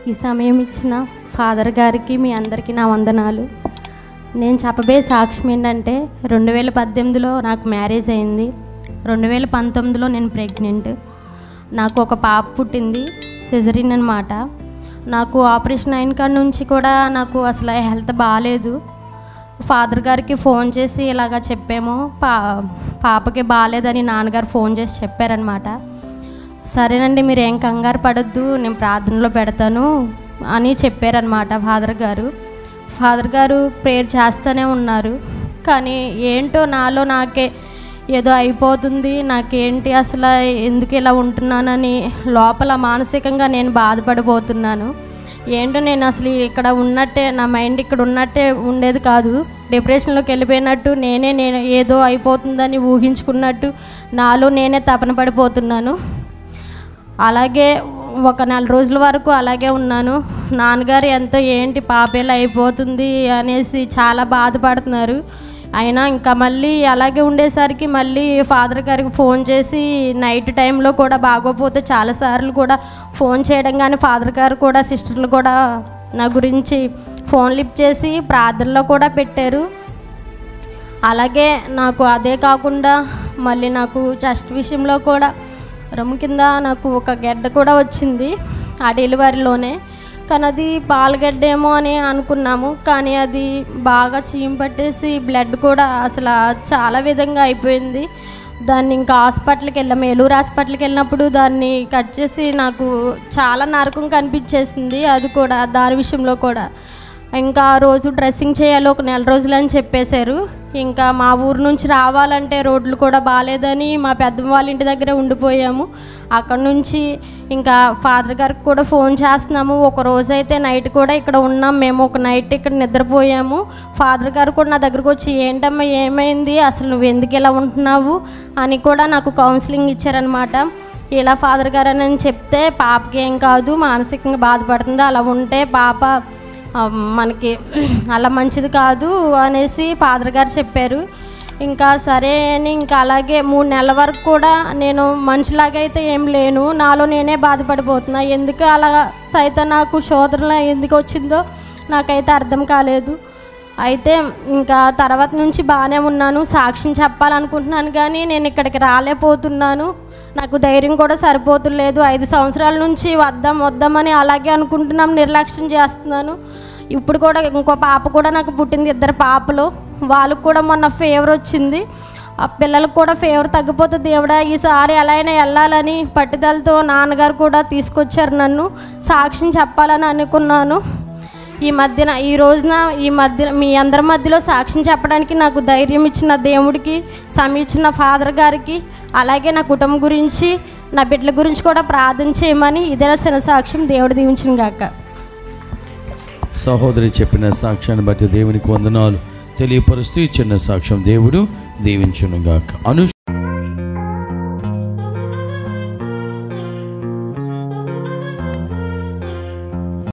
ఈ సమయం ఇచ్చిన ఫాదర్ గారికి మీ అందరికీ నా వందనాలు. నేను చెప్పబోయే సాక్ష్యం ఏంటంటే 2018లో నాకు మ్యారేజ్ అయింది. 2019లో నేను ప్రెగ్నెంట్. నాకు ఒక పాప పుట్టింది, సిజరీన్ అన్నమాట. నాకు ఆపరేషన్ అయిన కాడ నుంచి కూడా నాకు అసలు హెల్త్ బాగాలేదు. ఫాదర్ గారికి ఫోన్ చేసి ఇలాగ చెప్పాము, పాపకి బాగాలేదని నాన్నగారు ఫోన్ చేసి చెప్పారనమాట. సరేనండి, మీరు ఏం కంగారు పడద్దు, నేను ప్రార్థనలో పెడతాను అని చెప్పారనమాట ఫాదర్ గారు ప్రేయర్ చేస్తూనే ఉన్నారు. కానీ ఏంటో నాలో నాకే ఏదో అయిపోతుంది, నాకేంటి అసలు ఎందుకు ఇలా ఉంటున్నానని లోపల మానసికంగా నేను బాధపడిపోతున్నాను. ఏంటో నేను అసలు ఇక్కడ ఉన్నట్టే, నా మైండ్ ఇక్కడ ఉన్నట్టే ఉండేది కాదు. డిప్రెషన్లోకి వెళ్ళిపోయినట్టు నేను ఏదో అయిపోతుందని ఊహించుకున్నట్టు నాలో నేనే తపన పడిపోతున్నాను. అలాగే ఒక 4 రోజుల వరకు అలాగే ఉన్నాను. నాన్నగారు ఎంతో ఏంటి పాపేలా అయిపోతుంది అనేసి చాలా బాధపడుతున్నారు. అయినా ఇంకా మళ్ళీ అలాగే ఉండేసరికి మళ్ళీ ఫాదర్ గారికి ఫోన్ చేసి నైట్ టైంలో కూడా బాగోపోతే చాలాసార్లు కూడా ఫోన్ చేయడం, కానీ ఫాదర్ గారు కూడా సిస్టర్లు కూడా నా గురించి ఫోన్ లిఫ్ట్ చేసి ప్రార్థనలో కూడా పెట్టారు. అలాగే నాకు అదే కాకుండా మళ్ళీ నాకు చెస్ట్ విషయంలో కూడా రొమ్ము కింద నాకు ఒక గెడ్డ కూడా వచ్చింది ఆ డెలివరీలోనే. కానీ అది పాలగడ్డేమో అని అనుకున్నాము, కానీ అది బాగా చీమ పట్టేసి బ్లడ్ కూడా అసలు చాలా విధంగా అయిపోయింది. దాన్ని ఇంకా హాస్పిటల్కి వెళ్ళాము. ఏలూరు హాస్పిటల్కి వెళ్ళినప్పుడు దాన్ని కట్ చేసి నాకు చాలా నరకం కనిపించేసింది. అది కూడా దాని విషయంలో కూడా ఇంకా ఆ రోజు డ్రెస్సింగ్ చేయాలి, ఒక 4 రోజులు అని చెప్పేశారు. ఇంకా మా ఊరు నుంచి రావాలంటే రోడ్లు కూడా బాగాలేదని మా పెద్దమ్మ వాళ్ళ ఇంటి దగ్గరే ఉండిపోయాము. అక్కడ నుంచి ఇంకా ఫాదర్ గారికి కూడా ఫోన్ చేస్తున్నాము. ఒక రోజు అయితే నైట్ కూడా ఇక్కడ ఉన్నాం మేము, ఒక నైట్ ఇక్కడ నిద్రపోయాము. ఫాదర్ గారు కూడా నా దగ్గరకు వచ్చి ఏంటమ్మా ఏమైంది, అసలు నువ్వు ఎందుకు ఇలా ఉంటున్నావు అని కూడా నాకు కౌన్సిలింగ్ ఇచ్చారనమాట. ఇలా ఫాదర్ గారు అని చెప్తే పాపకి ఏం కాదు, మానసికంగా బాధపడుతుంది, అలా ఉంటే పాప మనకి అలా మంచిది కాదు అనేసి ఫాదర్ గారు చెప్పారు. ఇంకా సరే అని ఇంకా అలాగే 3 నెలల వరకు కూడా నేను మనిషిలాగా అయితే ఏం లేను, నాలో నేనే బాధపడిపోతున్నా. ఎందుకు అలా సైతం నాకు శోధన ఎందుకు వచ్చిందో నాకైతే అర్థం కాలేదు. అయితే ఇంకా తర్వాత నుంచి బాగానే ఉన్నాను, సాక్ష్యం చెప్పాలనుకుంటున్నాను, కానీ నేను ఇక్కడికి రాలేకపోతున్నాను. నాకు ధైర్యం కూడా సరిపోతులేదు. 5 సంవత్సరాల నుంచి వద్దామని అలాగే అనుకుంటున్నాం, నిర్లక్ష్యం చేస్తున్నాను. ఇప్పుడు కూడా ఇంకో పాప కూడా నాకు పుట్టింది, 2 పాపలు. వాళ్ళకు కూడా మొన్న ఫీవర్ వచ్చింది. ఆ పిల్లలకు కూడా ఫీవర్ తగ్గిపోతే దేవుడా ఈసారి ఎలా అయినా వెళ్ళాలని పట్టుదలతో నాన్నగారు కూడా తీసుకొచ్చారు నన్ను. సాక్ష్యం చెప్పాలని అనుకున్నాను. ఈ రోజున మీ అందరి మధ్యలో సాక్ష్యం చెప్పడానికి నాకు ధైర్యం ఇచ్చిన దేవుడికి, సమయం ఇచ్చిన ఫాదర్ గారికి, అలాగే నా కుటుంబం గురించి, నా బిడ్డల గురించి కూడా ప్రార్థన చేయమని ఇదే చిన్న సాక్ష్యం. దేవుడు దీవించును గాక. సహోదరి చెప్పిన సాక్ష్యాన్ని బట్టి దేవునికి వందనాలు తెలియపరుస్తూ చిన్న సాక్ష్యం దేవుడు దీవించును గాక.